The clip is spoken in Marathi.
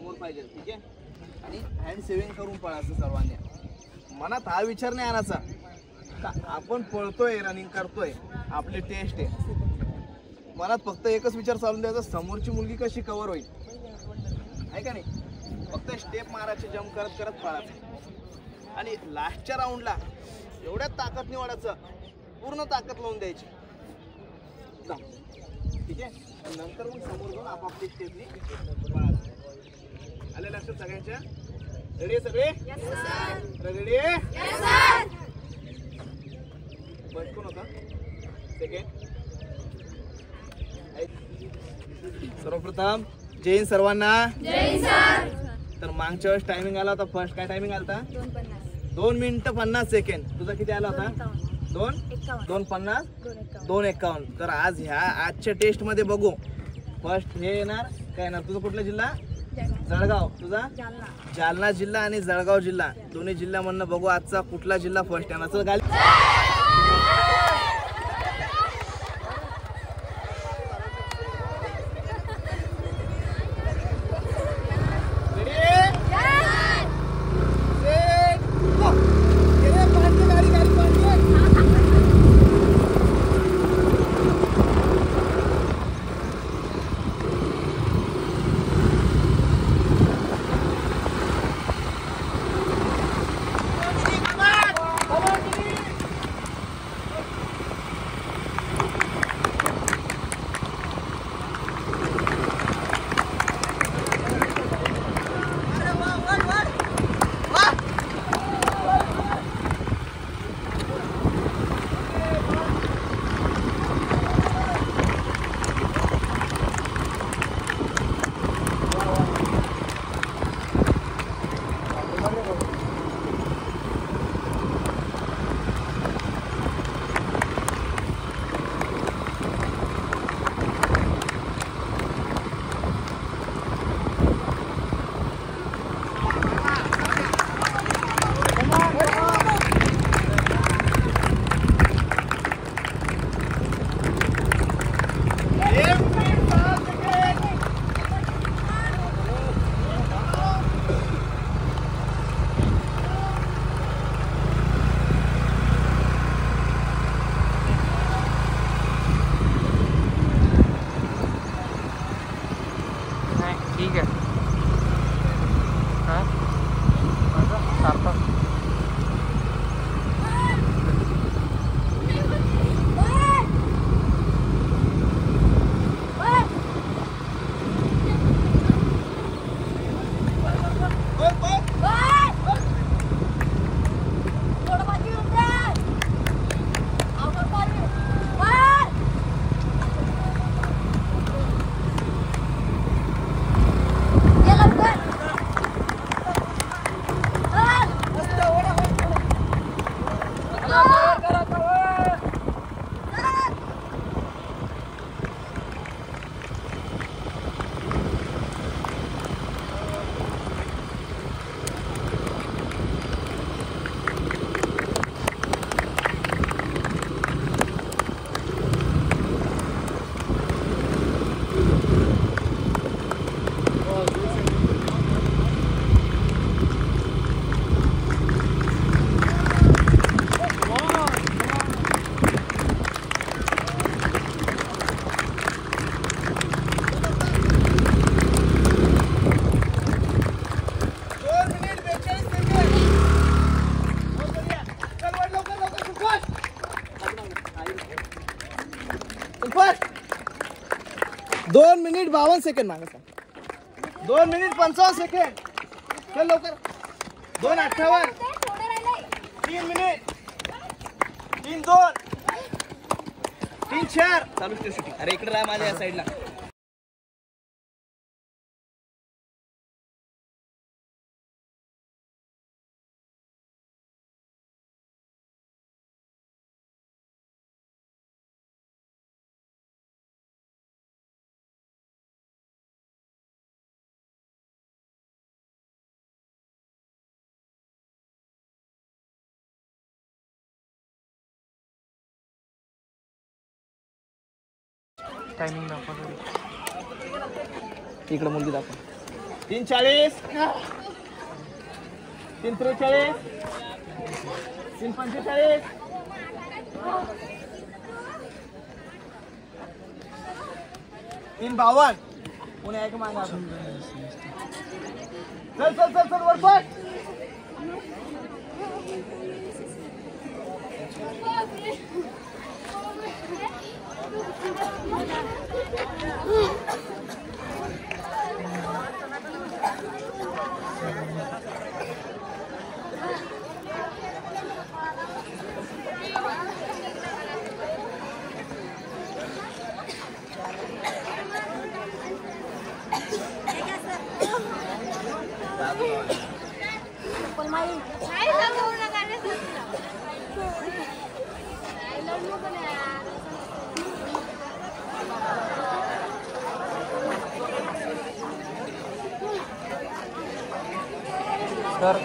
समोर पाहिजे, ठीक आहे. आणि हँड सेविंग करून पळायचं सर्वांनी. मनात हा विचार नाही आणायचा का आपण पळतोय, रनिंग करतोय, आपली टेस्ट आहे. मनात फक्त एकच विचार चालून द्यायचा, समोरची मुलगी कशी कव्हर होईल, आहे का नाही. फक्त स्टेप मारायचे, जम्प करत करत पळायचं. आणि लास्टच्या राऊंडला एवढ्या ताकद निवडायचं, पूर्ण ताकद लावून द्यायची, ठीक आहे. नंतर मग समोर जाऊन आपापली स्टेपनी पळायचं. आले लक्षात सगळ्यांच्या? रेडी सगळे? रेडी? फर्स्ट कोण होता? सेकंड? सर्वप्रथम जय हिंद सर्वांना. तर मागच्या वेळेस टायमिंग आला होता फर्स्ट, काय टायमिंग आला होता? 2 मिनिटं 50 सेकंड. तुझा किती आला होता? 2:50 2:51. तर आज ह्या आजच्या टेस्ट मध्ये बघू फर्स्ट हे येणार काय येणार. तुझा कुठला जिल्हा? जळगाव. तुझा? जालना जिल्हा आणि जळगाव जिल्हा, दोन्ही जिल्ह्यामधनं बघू आजचा कुठला जिल्हा फर्स्ट येणार. चल गाली फर्स्ट 2 मिनिट 52 सेकंड मागा. 2 मिनिट 55 सेकंड. चल लवकर. 2:58. 3 मिनिट 3:02 3:04. चालू शूटिंग. अरे इकडे राहा माझ्या या साईडला. टायमिंग दाखवा. इकडे मुलगी दाखवा. 340 343 345 352 पुन्हा एक मागा चल चल चल चल वरपट तर